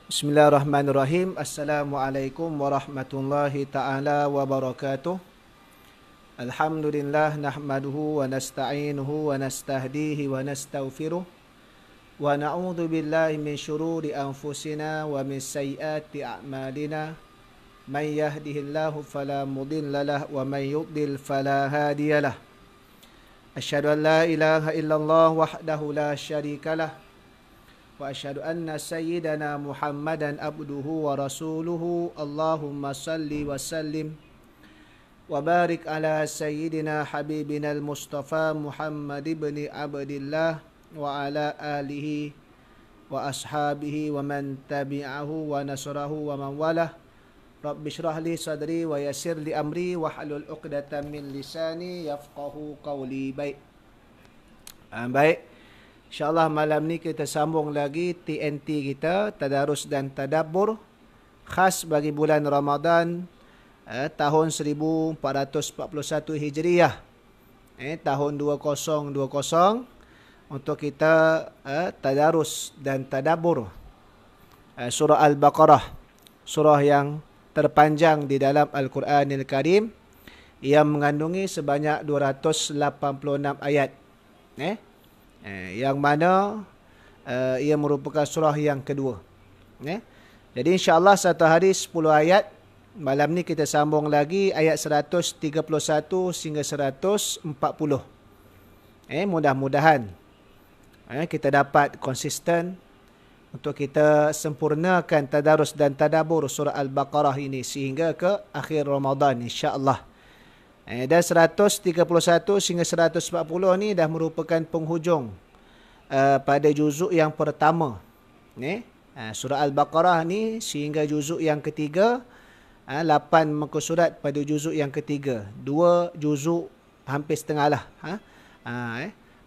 Bismillahirrahmanirrahim. Assalamualaikum warahmatullahi ta'ala wabarakatuh. Alhamdulillah nahmaduhu wa nasta'inuhu wa nastahdihi wa nastaghfiruh wa na'udzu billahi min syururi anfusina wa min sayyiati a'malina. Man yahdihillahu fala mudilla lahu wa man yudlil fala hadiyalah. Asyhadu an la ilaha illallah wahdahu la syarikalah wa asyhadu anna sayyidana Muhammadan abduhu wa rasuluhu. Allahumma salli wa sallim wa barik ala sayyidina habibina al-Mustafa Muhammad ibn Abdillah wa ala alihi wa ashabihi wa man tabi'ahu wa nasrahu wa man walah. Rabbi syrah li sadri wa yassir li amri wa halul uqdatan min lisani yafqahu qawli. Baik. InsyaAllah malam ni kita sambung lagi TNT kita, Tadarus dan Tadabbur, khas bagi bulan Ramadan tahun 1441 Hijriah, tahun 2020, untuk kita Tadarus dan Tadabbur surah Al-Baqarah, surah yang terpanjang di dalam Al-Quranil Karim, yang mengandungi sebanyak 286 ayat. Yang mana ia merupakan surah yang kedua. Jadi insyaAllah satu hari 10 ayat. Malam ni kita sambung lagi ayat 131 hingga 140. Mudah-mudahan kita dapat konsisten untuk kita sempurnakan tadarus dan tadabbur surah Al-Baqarah ini sehingga ke akhir Ramadan insya-Allah. Dan 131 hingga 140 ni dah merupakan penghujung pada juzuk yang pertama. Surah Al-Baqarah ni sehingga juzuk yang ketiga, 8 muka surat pada juzuk yang ketiga. 2 juzuk hampir setengah lah.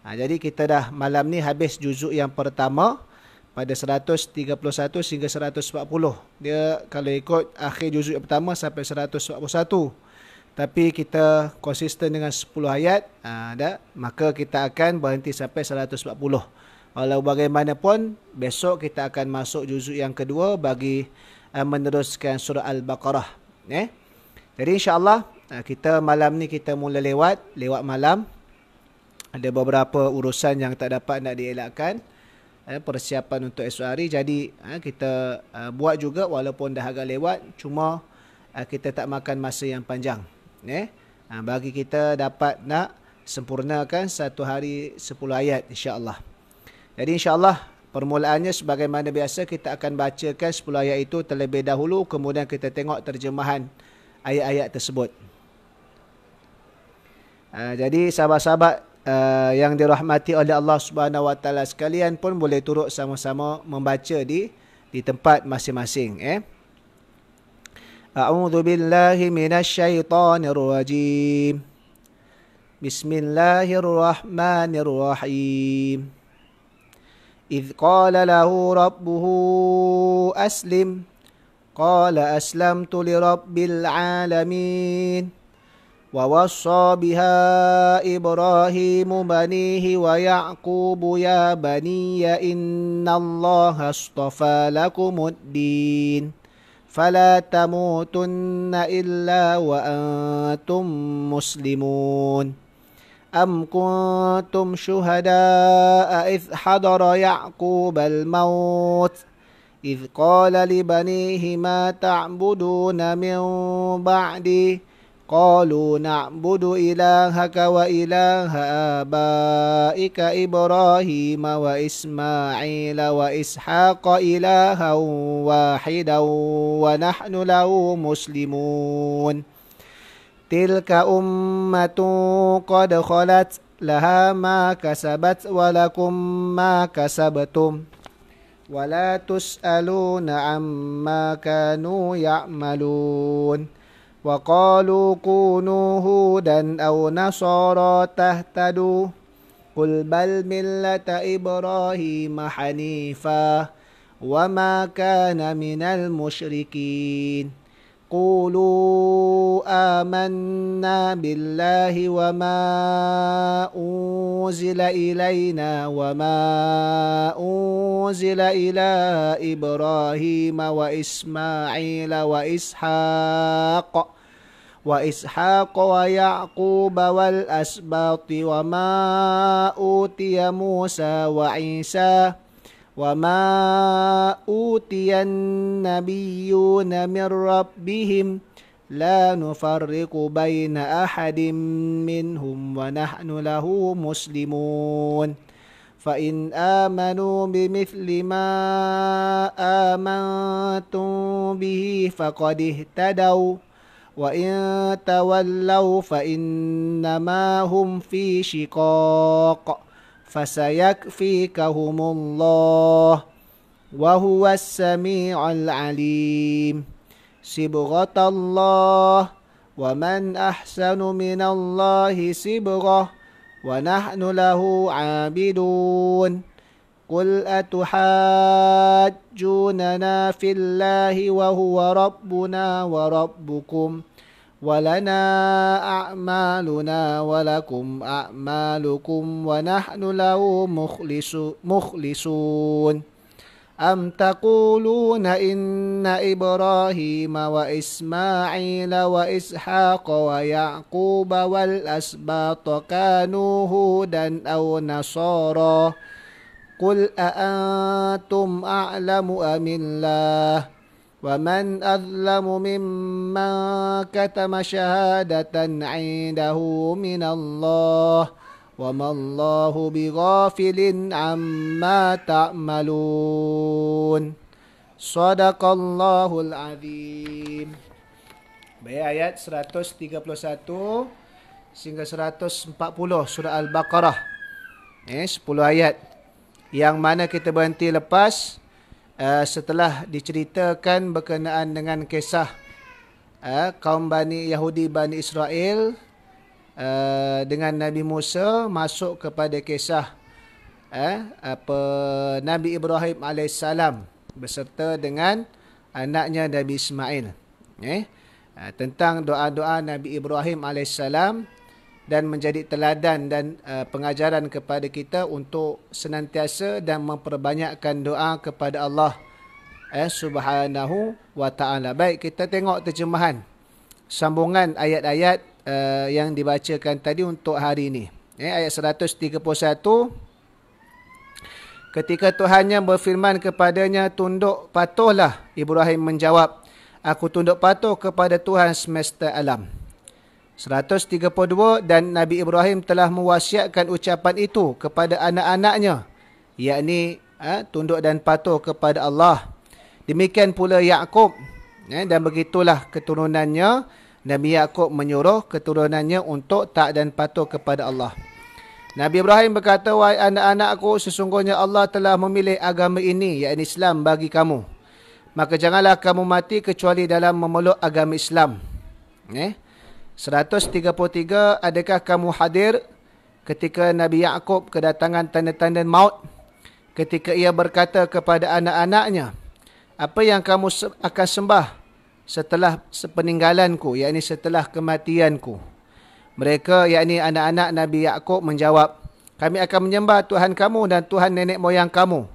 Jadi kita dah malam ni habis juzuk yang pertama pada 131 hingga 140. Dia kalau ikut akhir juzuk yang pertama sampai 141. Tapi kita konsisten dengan 10 ayat, maka kita akan berhenti sampai 140. Walau bagaimanapun, besok kita akan masuk juzuk yang kedua bagi meneruskan surah Al-Baqarah. Jadi insyaAllah kita malam ni kita mula lewat malam. Ada beberapa urusan yang tak dapat nak dielakkan, persiapan untuk esok hari. Jadi kita buat juga walaupun dah agak lewat, cuma kita tak makan masa yang panjang. Bagi kita dapat nak sempurnakan satu hari 10 ayat insya-Allah. Jadi insya-Allah permulaannya sebagaimana biasa kita akan bacakan 10 ayat itu terlebih dahulu, kemudian kita tengok terjemahan ayat-ayat tersebut. Jadi sahabat-sahabat yang dirahmati oleh Allah Subhanahu Wa Taala sekalian pun boleh turut sama-sama membaca di tempat masing-masing. A'udzu billahi minasyaitonir rajim. Bismillahirrahmanirrahim. Idz qala lahu rabbuhu aslim qala aslamtu lirabbil alamin. ووصى بها إبراهيم بنيه ويعقوب يا بني إن الله اصطفى لكم الدين فلا تموتن إلا وأنتم مسلمون أم كنتم شهداء إذ حضر يعقوب الموت إذ قال لبنيه ما تعبدون من بعدي قالوا نعبد إلهك وإله آبائك إبراهيم وإسماعيل وإسحاق إلها واحدا ونحن له مسلمون تلك أمة قد خلت لها ما كسبت ولكم ما كسبتم ولا تسألون عما كانوا يعملون وقالوا كونوا هودا أو نصارى تهتدوا قل بل ملة إبراهيم حنيفا وما كان من المشركين قولوا آمنا بالله وما أنزل إلينا وما أنزل إلى إبراهيم وإسماعيل وإسحاق ويعقوب والأسباط وما أوتي موسى وعيسى وما أوتي النبيون من ربهم لا نفرق بين أحد منهم ونحن له مسلمون فإن آمنوا بمثل ما آمنتم به فقد اهتدوا وإن تولوا فإنما هم في شقاق فسيكفيكهم الله وهو السميع العليم صبغة الله ومن أحسن من الله صبغة ونحن له عابدون قل أتحاجوننا في الله وهو ربنا وربكم ولنا أعمالنا ولكم أعمالكم ونحن له مخلصون أم تقولون إن إبراهيم وإسماعيل وإسحاق ويعقوب والأسباط كانوا هودا أو نصارى قل أأنتم أعلم أم الله ومن أظلم ممن كتم شهادة عنده من الله وما الله بغافل عما تعملون صدق الله العظيم. Baik, ayat 131 sehingga 140 surah Al-Baqarah. 10 ayat yang mana kita berhenti lepas setelah diceritakan berkenaan dengan kisah kaum Bani Yahudi Bani Israel dengan Nabi Musa, masuk kepada kisah Nabi Ibrahim AS beserta dengan anaknya Nabi Ismail, tentang doa-doa Nabi Ibrahim AS dan menjadi teladan dan pengajaran kepada kita untuk senantiasa dan memperbanyakkan doa kepada Allah Subhanahu wa ta'ala. Baik, kita tengok terjemahan sambungan ayat-ayat yang dibacakan tadi untuk hari ini. Ayat 131. Ketika Tuhannya berfirman kepadanya, tunduk patuhlah. Ibrahim menjawab, aku tunduk patuh kepada Tuhan semesta alam. 132. Dan Nabi Ibrahim telah mewasiatkan ucapan itu kepada anak-anaknya, yakni tunduk dan patuh kepada Allah. Demikian pula Yaqub, dan begitulah keturunannya. Nabi Yaqub menyuruh keturunannya untuk taat dan patuh kepada Allah. Nabi Ibrahim berkata, wahai anak-anakku, sesungguhnya Allah telah memilih agama ini, yakni Islam, bagi kamu. Maka janganlah kamu mati kecuali dalam memeluk agama Islam. 133. Adakah kamu hadir ketika Nabi Yaqub kedatangan tanda-tanda maut? Ketika ia berkata kepada anak-anaknya, apa yang kamu akan sembah setelah peninggalanku, yakni setelah kematianku? Mereka, yakni anak-anak Nabi Yaqub, menjawab, kami akan menyembah Tuhan kamu dan Tuhan nenek moyang kamu,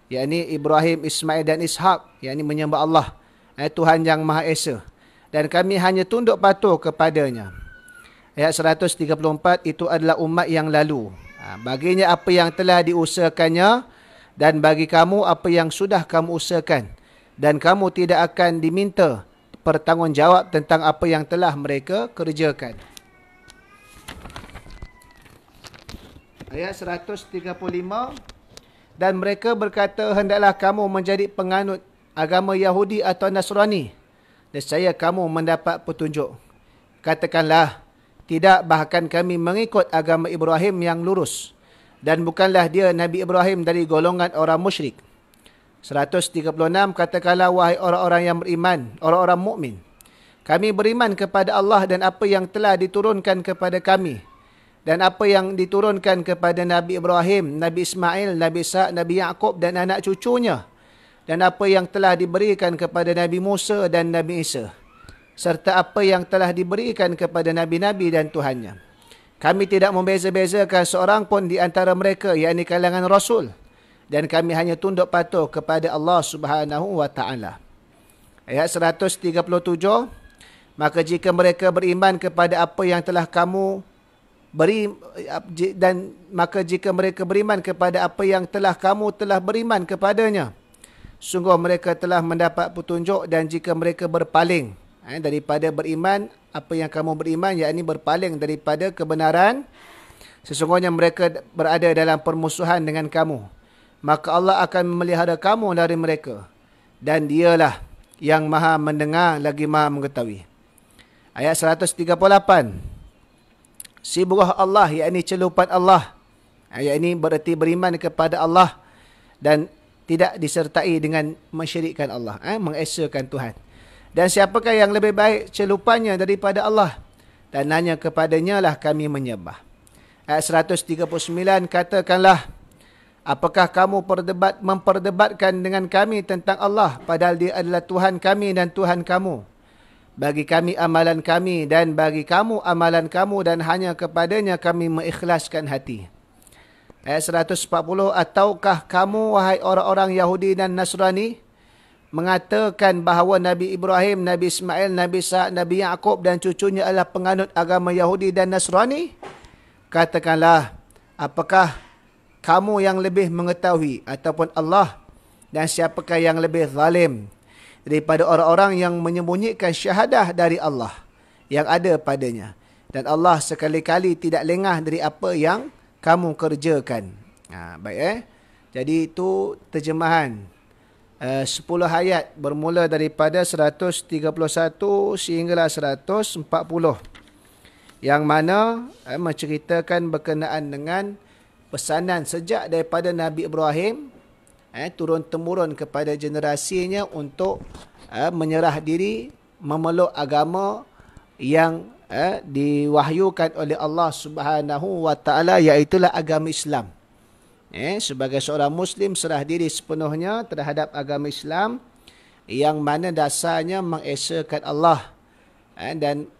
yakni Ibrahim, Ismail dan Ishak, yakni menyembah Allah, Tuhan yang Maha Esa, dan kami hanya tunduk patuh kepadanya. Ayat 134, itu adalah umat yang lalu. Baginya apa yang telah diusahakannya, dan bagi kamu apa yang sudah kamu usahakan, dan kamu tidak akan diminta bertanggungjawab tentang apa yang telah mereka kerjakan. Ayat 135. Dan mereka berkata, hendaklah kamu menjadi penganut agama Yahudi atau Nasrani, nescaya kamu mendapat petunjuk. Katakanlah, tidak, bahkan kami mengikut agama Ibrahim yang lurus, dan bukanlah dia Nabi Ibrahim dari golongan orang musyrik. 136. Katakanlah, wahai orang-orang yang beriman, orang-orang mukmin, kami beriman kepada Allah dan apa yang telah diturunkan kepada kami, dan apa yang diturunkan kepada Nabi Ibrahim, Nabi Ismail, Nabi Ishak, Nabi Yaqub dan anak cucunya, dan apa yang telah diberikan kepada Nabi Musa dan Nabi Isa, serta apa yang telah diberikan kepada Nabi-Nabi dan Tuhannya. Kami tidak membeza-bezakan seorang pun di antara mereka, yakni kalangan Rasul. Dan kami hanya tunduk patuh kepada Allah Subhanahu wa Ta'ala. Ayat 137. Maka jika mereka beriman kepada apa yang telah kamu beri, dan maka jika mereka beriman kepada apa yang kamu telah beriman kepadanya, sungguh mereka telah mendapat petunjuk. Dan jika mereka berpaling daripada beriman, apa yang kamu beriman, yakni berpaling daripada kebenaran, sesungguhnya mereka berada dalam permusuhan dengan kamu, maka Allah akan memelihara kamu dari mereka. Dan dialah yang maha mendengar lagi maha mengetahui. Ayat 138. Sibghah Allah, yakni celupan Allah. Ayat ini bererti beriman kepada Allah dan tidak disertai dengan mensyirikkan Allah, mengesakan Tuhan. Dan siapakah yang lebih baik celupannya daripada Allah? Dan hanya kepadanya lah kami menyembah. Ayat 139, katakanlah, apakah kamu memperdebatkan dengan kami tentang Allah, padahal dia adalah Tuhan kami dan Tuhan kamu? Bagi kami amalan kami dan bagi kamu amalan kamu, dan hanya kepadanya kami mengikhlaskan hati. Ayat 140, ataukah kamu, wahai orang-orang Yahudi dan Nasrani, mengatakan bahawa Nabi Ibrahim, Nabi Ismail, Nabi Ishaq, Nabi Yaqub dan cucunya adalah penganut agama Yahudi dan Nasrani? Katakanlah, apakah kamu yang lebih mengetahui ataupun Allah? Dan siapakah yang lebih zalim daripada orang-orang yang menyembunyikan syahadah dari Allah yang ada padanya? Dan Allah sekali-kali tidak lengah dari apa yang kamu kerjakan. Baik. Jadi itu terjemahan 10 ayat bermula daripada 131 sehinggalah 140, yang mana menceritakan berkenaan dengan pesanan sejak daripada Nabi Ibrahim turun-temurun kepada generasinya untuk menyerah diri, memeluk agama yang diwahyukan oleh Allah Subhanahu wa Ta'ala, iaitu agama Islam. Sebagai seorang Muslim, serah diri sepenuhnya terhadap agama Islam yang mana dasarnya mengesakan Allah dan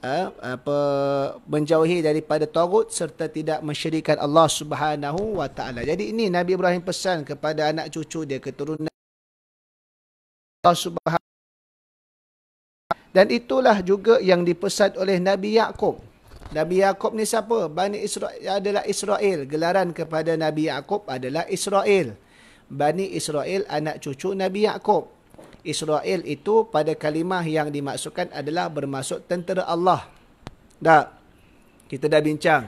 menjauhi daripada tagut serta tidak mensyirikkan Allah Subhanahu wa Ta'ala. Jadi ini Nabi Ibrahim pesan kepada anak cucu dia, keturunan Allah Subhanahu. Dan itulah juga yang dipesan oleh Nabi Yaqub. Nabi Yaqub ni siapa? Bani Israel adalah Israel. Gelaran kepada Nabi Yaqub adalah Israel. Bani Israel anak cucu Nabi Yaqub. Israel itu pada kalimah yang dimaksudkan adalah bermaksud tentera Allah. Kita dah bincang.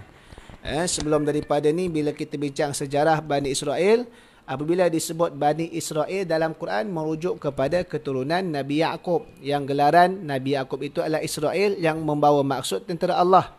Sebelum daripada ni, bila kita bincang sejarah Bani Israel, apabila disebut Bani Israel dalam Quran, merujuk kepada keturunan Nabi Yaqub. Yang gelaran Nabi Yaqub itu adalah Israel yang membawa maksud tentera Allah.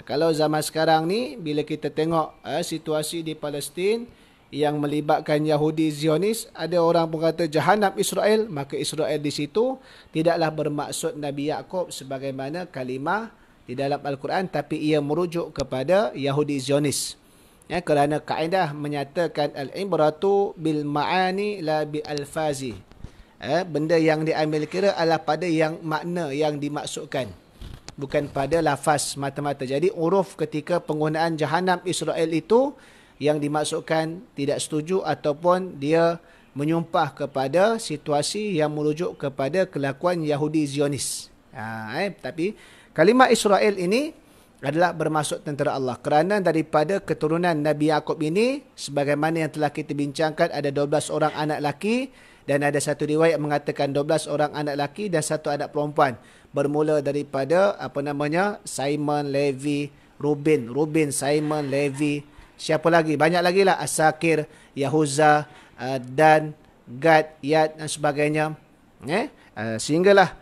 Kalau zaman sekarang ni, bila kita tengok situasi di Palestin yang melibatkan Yahudi Zionis, ada orang pun kata Jahanam Israel, maka Israel di situ tidaklah bermaksud Nabi Yaqub sebagaimana kalimah di dalam Al-Quran, tapi ia merujuk kepada Yahudi Zionis. Kerana kaedah menyatakan al-ibratu bil ma'ani la bi al-fazi. Benda yang diambil kira adalah pada yang makna yang dimaksudkan, bukan pada lafaz mata-mata. Jadi uruf ketika penggunaan Jahanam Israel itu yang dimaksudkan tidak setuju ataupun dia menyumpah kepada situasi yang merujuk kepada kelakuan Yahudi Zionis. Tapi kalimah Israel ini adalah bermaksud tentera Allah. Kerana daripada keturunan Nabi Yaqub ini, sebagaimana yang telah kita bincangkan, ada 12 orang anak laki, dan ada satu riwayat mengatakan 12 orang anak laki dan satu anak perempuan. Bermula daripada Simon, Levi, Ruben, Simon, Levi, siapa lagi? Banyak lagi lah. Asakir, Yahuza, Dan, Gad, Yad dan sebagainya. Sehinggalah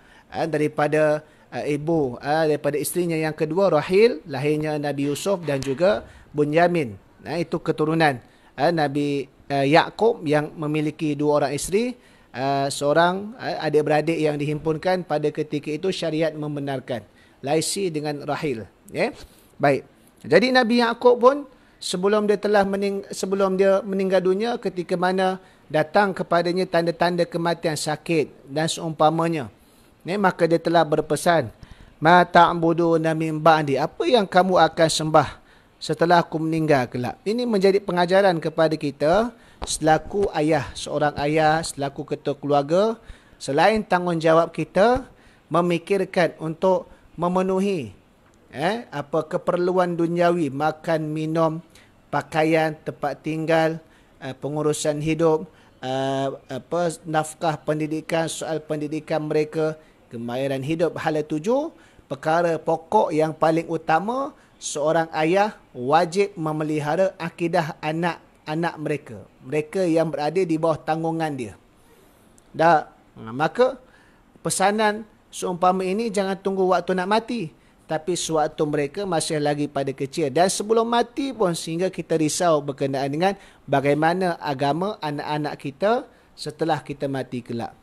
daripada daripada isterinya yang kedua, Rahil, lahirnya Nabi Yusuf dan juga Bunyamin. Itu keturunan Nabi Yaqub yang memiliki 2 orang isteri, seorang adik-beradik yang dihimpunkan pada ketika itu syariat membenarkan, Laisi dengan Rahil. Baik. Jadi Nabi Yaqub pun sebelum dia meninggal dunia, ketika mana datang kepadanya tanda-tanda kematian, sakit dan seumpamanya, maka dia telah berpesan, ma ta'buduna min ba'di, apa yang kamu akan sembah setelah aku meninggal kelak. Ini menjadi pengajaran kepada kita selaku ayah, seorang ayah, selaku ketua keluarga, selain tanggungjawab kita memikirkan untuk memenuhi apa keperluan duniawi, makan, minum, pakaian, tempat tinggal, pengurusan hidup, nafkah pendidikan, soal pendidikan mereka, kemahiran hidup, hala tuju, perkara pokok yang paling utama, seorang ayah wajib memelihara akidah anak-anak mereka. Mereka yang berada di bawah tanggungan dia. Maka pesanan seumpama ini jangan tunggu waktu nak mati. Tapi sewaktu mereka masih lagi pada kecil. Dan sebelum mati pun sehingga kita risau berkenaan dengan bagaimana agama anak-anak kita setelah kita mati kelak.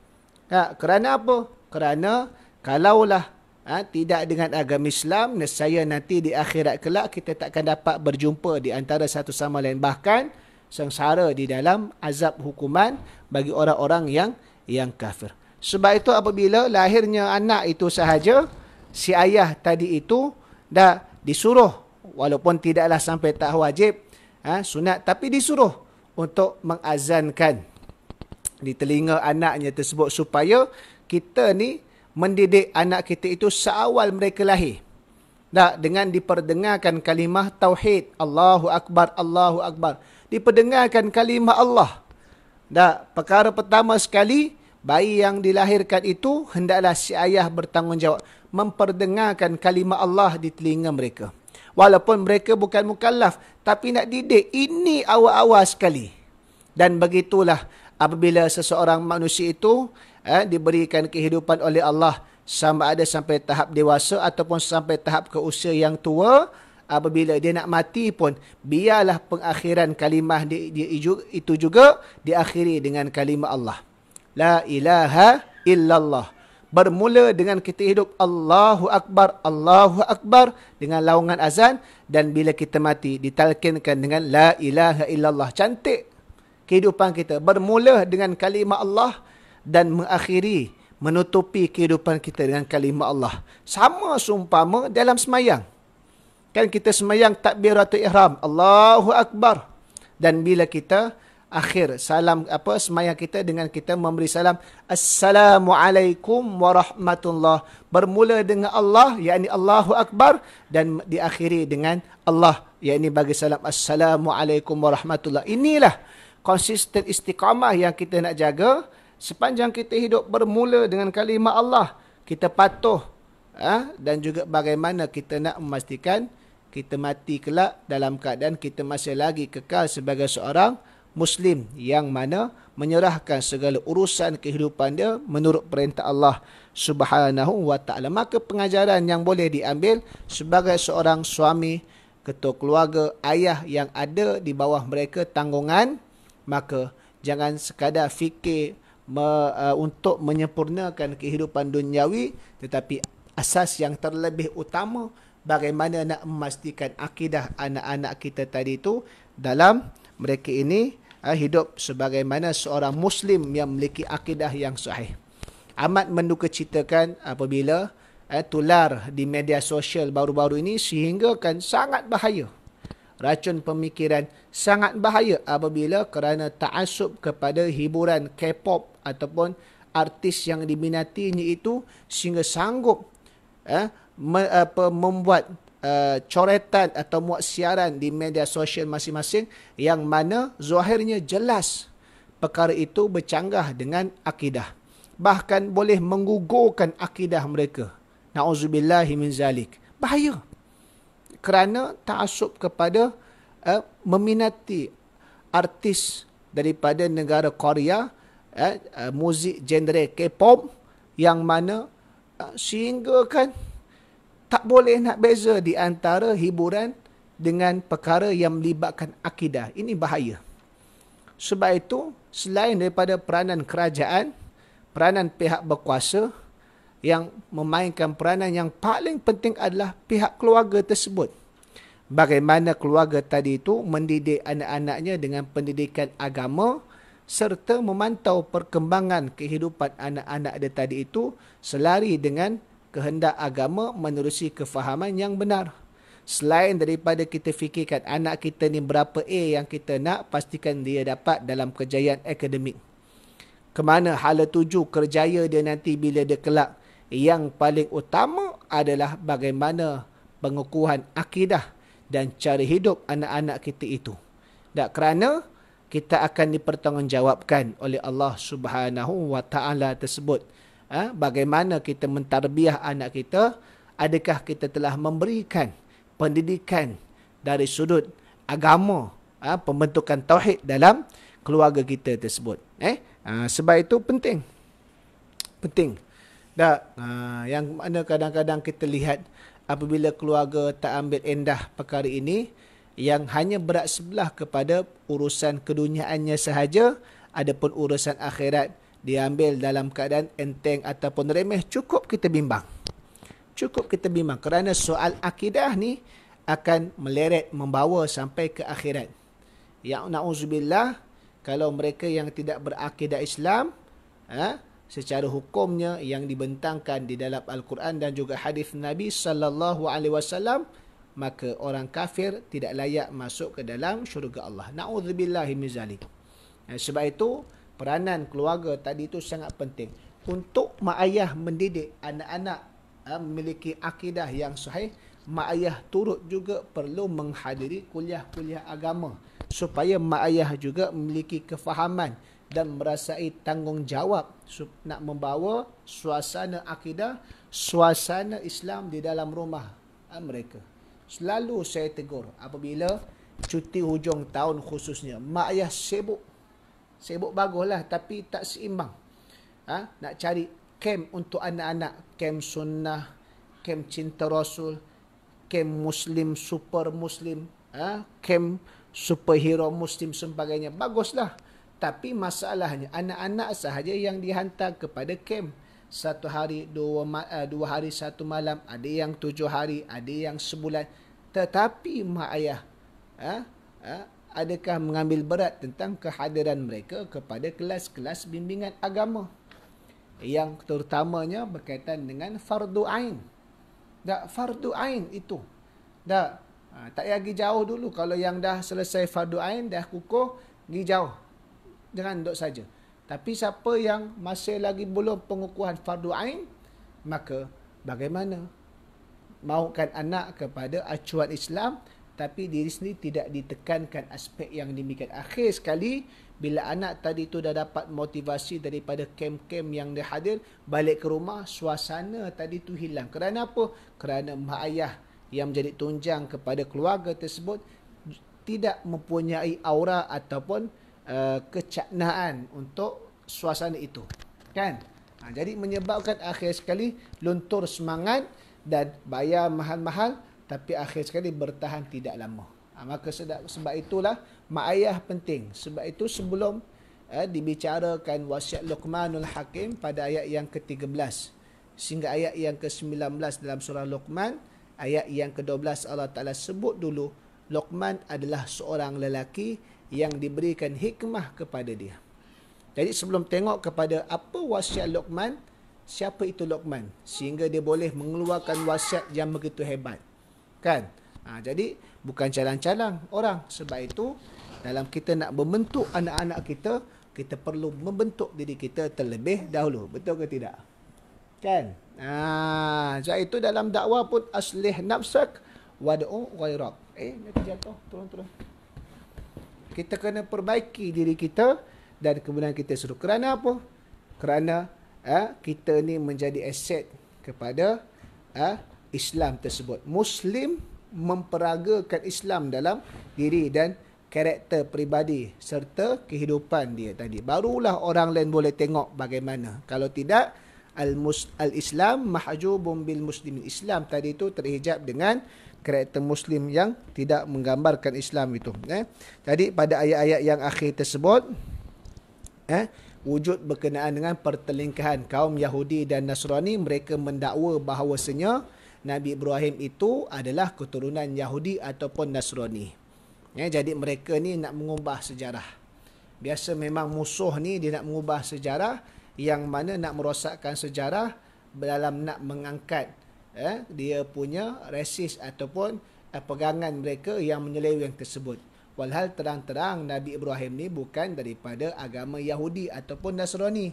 Kerana apa? Kerana kalaulah tidak dengan agama Islam, nescaya nanti di akhirat kelak kita tak akan dapat berjumpa di antara satu sama lain. Bahkan sengsara di dalam azab hukuman bagi orang-orang yang kafir. Sebab itu apabila lahirnya anak itu sahaja, si ayah tadi itu dah disuruh, walaupun tidaklah sampai tak wajib, sunat, tapi disuruh untuk mengazankan di telinga anaknya tersebut supaya kita ni mendidik anak kita itu seawal mereka lahir. Dengan diperdengarkan kalimah tauhid, Allahu Akbar, Allahu Akbar. Diperdengarkan kalimah Allah. Perkara pertama sekali, bayi yang dilahirkan itu hendaklah si ayah bertanggungjawab memperdengarkan kalimah Allah di telinga mereka. Walaupun mereka bukan mukallaf, tapi nak didik, ini awal-awal sekali. Dan begitulah apabila seseorang manusia itu diberikan kehidupan oleh Allah, sama ada sampai tahap dewasa ataupun sampai tahap ke usia yang tua, apabila dia nak mati pun, biarlah pengakhiran kalimah dia itu juga diakhiri dengan kalimah Allah. La ilaha illallah. Bermula dengan kita hidup Allahu Akbar, Allahu Akbar dengan laungan azan, dan bila kita mati ditalkinkan dengan la ilaha illallah. Cantik kehidupan kita. Bermula dengan kalimah Allah dan mengakhiri, menutupi kehidupan kita dengan kalimah Allah. Sama seumpama dalam semayang. Kan kita semayang takbiratul ihram, Allahu Akbar. Dan bila kita akhir salam semayang kita dengan kita memberi salam, Assalamualaikum warahmatullah. Bermula dengan Allah, yakni Allahu Akbar, dan diakhiri dengan Allah, yakni bagi salam Assalamualaikum warahmatullah. Inilah konsisten istiqamah yang kita nak jaga sepanjang kita hidup. Bermula dengan kalimah Allah, kita patuh, dan juga bagaimana kita nak memastikan kita mati kelak dalam keadaan kita masih lagi kekal sebagai seorang Muslim yang mana menyerahkan segala urusan kehidupan dia menurut perintah Allah Subhanahu wa ta'ala. Maka pengajaran yang boleh diambil sebagai seorang suami, ketua keluarga, ayah yang ada di bawah mereka tanggungan, maka jangan sekadar fikir untuk menyempurnakan kehidupan duniawi, tetapi asas yang terlebih utama bagaimana nak memastikan akidah anak-anak kita tadi itu dalam mereka ini hidup sebagaimana seorang Muslim yang memiliki akidah yang sahih. Amat mendukacitakan apabila tular di media sosial baru-baru ini, sehingga kan sangat bahaya. Racun pemikiran sangat bahaya apabila kerana ta'assub kepada hiburan K-pop ataupun artis yang diminatinya itu, sehingga sanggup membuat coretan atau muat siaran di media sosial masing-masing yang mana zahirnya jelas perkara itu bercanggah dengan akidah, bahkan boleh menggugurkan akidah mereka. Na'udzubillahi min zalik. Bahaya kerana ta'assub kepada meminati artis daripada negara Korea, muzik genre K-pop, yang mana sehingga kan tak boleh nak beza di antara hiburan dengan perkara yang melibatkan akidah. Ini bahaya. Sebab itu, selain daripada peranan kerajaan, peranan pihak berkuasa, yang memainkan peranan yang paling penting adalah pihak keluarga tersebut. Bagaimana keluarga tadi itu mendidik anak-anaknya dengan pendidikan agama, serta memantau perkembangan kehidupan anak-anak dia tadi itu selari dengan kehendak agama menerusi kefahaman yang benar. Selain daripada kita fikirkan anak kita ni berapa A yang kita nak, pastikan dia dapat dalam kejayaan akademik. Kemana hala tuju kerjaya dia nanti bila dia kelak. Yang paling utama adalah bagaimana pengukuhan akidah dan cara hidup anak-anak kita itu. Dan kerana kita akan dipertanggungjawabkan oleh Allah Subhanahu wa taala tersebut. Bagaimana kita mentarbiah anak kita? Adakah kita telah memberikan pendidikan dari sudut agama, pembentukan tauhid dalam keluarga kita tersebut. Sebab itu penting. Yang mana kadang-kadang kita lihat apabila keluarga tak ambil endah perkara ini, yang hanya berat sebelah kepada urusan keduniaannya sahaja, adapun urusan akhirat diambil dalam keadaan enteng ataupun remeh, cukup kita bimbang. Kerana soal akidah ni akan meleret, membawa sampai ke akhirat. Yang na'udzubillah, kalau mereka yang tidak berakidah Islam, secara hukumnya yang dibentangkan di dalam Al-Quran dan juga hadis Nabi sallallahu alaihi wasallam, maka orang kafir tidak layak masuk ke dalam syurga Allah. Na'udzubillahi min zalik. Sebab itu peranan keluarga tadi itu sangat penting untuk mak ayah mendidik anak-anak memiliki akidah yang sahih. Mak ayah turut juga perlu menghadiri kuliah-kuliah agama supaya mak ayah juga memiliki kefahaman dan merasai tanggungjawab nak membawa suasana akidah, suasana Islam di dalam rumah mereka. Selalu saya tegur apabila cuti hujung tahun khususnya, mak ayah sibuk baguslah tapi tak seimbang. Nak cari kem untuk anak-anak, kem sunnah, kem cinta Rasul, kem Muslim, super Muslim, kem superhero Muslim sebagainya. Baguslah. Tapi masalahnya anak-anak sahaja yang dihantar kepada kem. 1 hari, 2 hari 1 malam, ada yang 7 hari, ada yang sebulan. Tetapi mak ayah adakah mengambil berat tentang kehadiran mereka kepada kelas-kelas bimbingan agama, yang terutamanya berkaitan dengan fardu ain. Fardu ain itu. Tak payah pergi jauh dulu. Kalau yang dah selesai fardu ain, dah kukuh, pergi jauh. Jangan duduk saja. Tapi siapa yang masih lagi belum pengukuhan fardu ain, maka bagaimana mahukan anak kepada acuan Islam, tapi diri sendiri tidak ditekankan aspek yang demikian. Akhir sekali, bila anak tadi tu dah dapat motivasi daripada kem-kem yang dia hadir, balik ke rumah, suasana tadi tu hilang. Kerana apa? Kerana mak ayah yang menjadi tunjang kepada keluarga tersebut tidak mempunyai aura ataupun kecaknaan untuk suasana itu. Kan? Jadi menyebabkan akhir sekali luntur semangat dan bayar mahal-mahal, tapi akhir sekali bertahan tidak lama. Maka sebab itulah mak ayah penting. Sebab itu sebelum dibicarakan wasiat Luqmanul Hakim pada ayat yang ke-13 sehingga ayat yang ke-19 dalam surah Luqman, ayat yang ke-12 Allah Ta'ala sebut dulu Luqman adalah seorang lelaki yang diberikan hikmah kepada dia. Jadi sebelum tengok kepada apa wasiat Luqman, siapa itu Luqman sehingga dia boleh mengeluarkan wasiat yang begitu hebat. Kan? Jadi bukan calang-calang orang. Sebab itu dalam kita nak membentuk anak-anak kita, kita perlu membentuk diri kita terlebih dahulu. Betul ke tidak? Kan? Sebab itu dalam dakwah pun aslih nafsak wad'u ghairak. Nanti jatuh. Turun. Kita kena perbaiki diri kita dan kemudian kita suruh. Kerana apa? Kerana kita ni menjadi aset kepada Islam tersebut. Muslim memperagakan Islam dalam diri dan karakter peribadi serta kehidupan dia tadi. Barulah orang lain boleh tengok bagaimana. Kalau tidak, al-Islam mahjubun bil muslimin. Islam tadi itu terhijab dengan karakter Muslim yang tidak menggambarkan Islam itu. Jadi pada ayat-ayat yang akhir tersebut, wujud berkenaan dengan pertelingkahan kaum Yahudi dan Nasrani, mereka mendakwa bahawasanya Nabi Ibrahim itu adalah keturunan Yahudi ataupun Nasrani. Jadi mereka ni nak mengubah sejarah. Biasa memang musuh ni dia nak mengubah sejarah, yang mana nak merosakkan sejarah dalam nak mengangkat dia punya rasis ataupun pegangan mereka yang menyeleweng tersebut. Walhal terang-terang Nabi Ibrahim ni bukan daripada agama Yahudi ataupun Nasrani.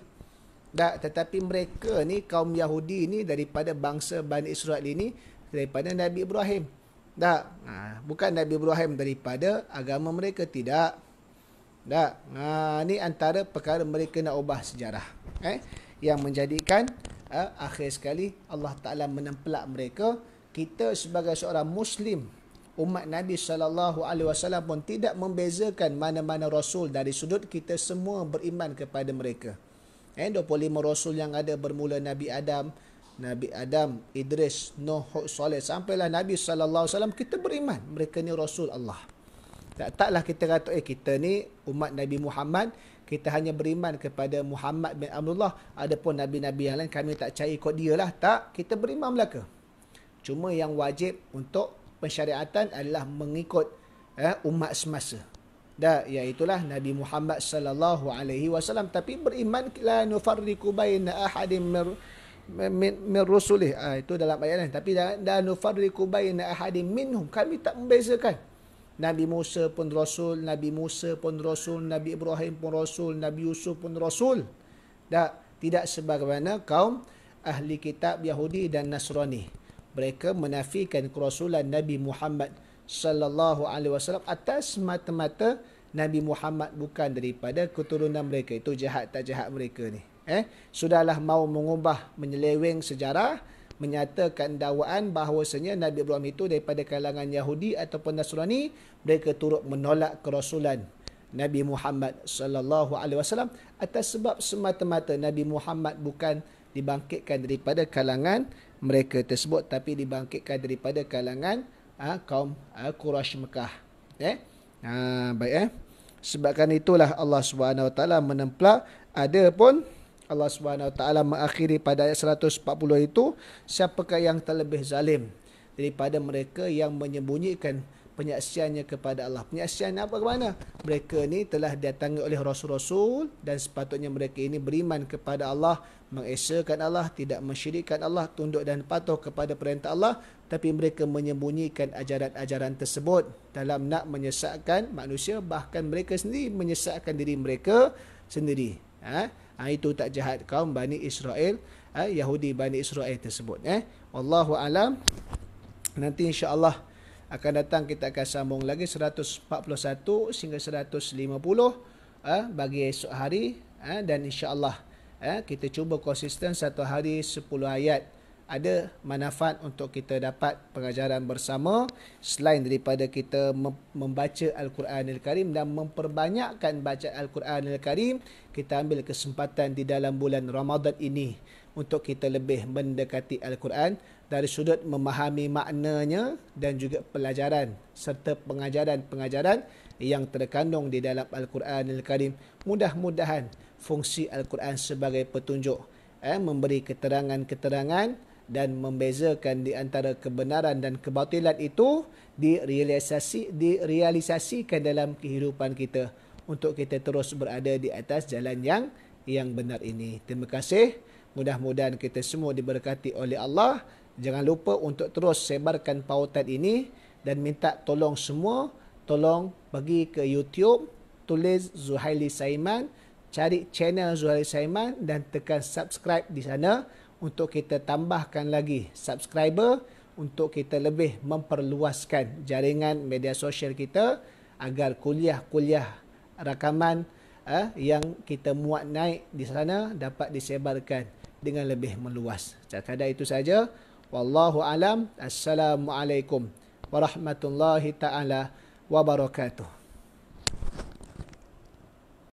Tetapi mereka ni, kaum Yahudi ni, daripada bangsa Bani Israel ini daripada Nabi Ibrahim. Bukan Nabi Ibrahim daripada agama mereka, tidak. Ni antara perkara mereka nak ubah sejarah. Yang menjadikan akhir sekali Allah Ta'ala menempelak mereka. Kita sebagai seorang Muslim, umat Nabi SAW pun tidak membezakan mana-mana Rasul dari sudut kita semua beriman kepada mereka. 25 Rasul yang ada bermula Nabi Adam, Idris, Nuh, Hud, Saleh, sampailah Nabi SAW, kita beriman mereka ni Rasul Allah. Taklah kita kata kita ni umat Nabi Muhammad, kita hanya beriman kepada Muhammad bin Abdullah, adapun Nabi-Nabi yang lain kami tak percaya ikut dia lah. Tak, kita beriman belaka. Cuma yang wajib untuk pensyariatan adalah mengikut umat semasa. Iaitulah Nabi Muhammad sallallahu alaihi wasallam. Tapi beriman la nufarriqu baina ahadin min rusulih. Itu dalam ayat lain. Tapi la nufarriqu baina ahadin minhum. Kami tak membezakan. Nabi Musa pun Rasul, Nabi Musa pun Rasul, Nabi Ibrahim pun Rasul, Nabi Yusuf pun Rasul. Tidak sebagaimana kaum ahli kitab Yahudi dan Nasrani. Mereka menafikan kerasulan Nabi Muhammad sallallahu alaihi wasallam atas mata-mata Nabi Muhammad bukan daripada keturunan mereka. Itu jahat tak jahat mereka ni. Sudahlah mau mengubah, menyeleweng sejarah, menyatakan dakwaan bahawasanya Nabi Ibrahim itu daripada kalangan Yahudi ataupun Nasrani. Mereka turut menolak kerasulan Nabi Muhammad sallallahu alaihi wasallam atas sebab semata-mata Nabi Muhammad bukan dibangkitkan daripada kalangan mereka tersebut, tapi dibangkitkan daripada kalangan kaum Quraisy Mekah. Baik. Sebabkan itulah Allah Subhanahu Wa Taala menempelak. Adapun Allah Subhanahu Wa Taala mengakhiri pada ayat 140 itu, siapakah yang terlebih zalim daripada mereka yang menyembunyikan penyaksiannya kepada Allah. Penyaksian apa ke mana? Mereka ni telah didatangi oleh Rasul-Rasul dan sepatutnya mereka ini beriman kepada Allah, mengesakan Allah, tidak mensyirikkan Allah, tunduk dan patuh kepada perintah Allah, tapi mereka menyembunyikan ajaran-ajaran tersebut dalam nak menyesatkan manusia, bahkan mereka sendiri menyesatkan diri mereka sendiri. Itu tak jahat kaum Bani Israel, Yahudi Bani Israel tersebut. Wallahu alam. Nanti insya-Allah akan datang kita akan sambung lagi 141 sehingga 150 bagi esok hari, dan insya-Allah kita cuba konsisten satu hari 10 ayat. Ada manfaat untuk kita dapat pengajaran bersama selain daripada kita membaca Al-Quranul Karim dan memperbanyakkan bacaan Al-Quranul Karim. Kita ambil kesempatan di dalam bulan Ramadan ini untuk kita lebih mendekati Al-Quran dari sudut memahami maknanya dan juga pelajaran serta pengajaran-pengajaran yang terkandung di dalam Al-Quranul Karim. Mudah-mudahan fungsi Al-Quran sebagai petunjuk, memberi keterangan-keterangan dan membezakan di antara kebenaran dan kebatilan itu direalisasikan dalam kehidupan kita untuk kita terus berada di atas jalan yang benar ini. Terima kasih. Mudah-mudahan kita semua diberkati oleh Allah. Jangan lupa untuk terus sebarkan pautan ini dan minta tolong semua, tolong pergi ke YouTube, tulis Zuhaili Saiman, cari channel Zuhaili Saiman dan tekan subscribe di sana untuk kita tambahkan lagi subscriber, untuk kita lebih memperluaskan jaringan media sosial kita agar kuliah-kuliah rakaman yang kita muat naik di sana dapat disebarkan dengan lebih meluas. Sekadar itu saja. Wallahu alam. Assalamualaikum warahmatullahi taala wabarakatuh.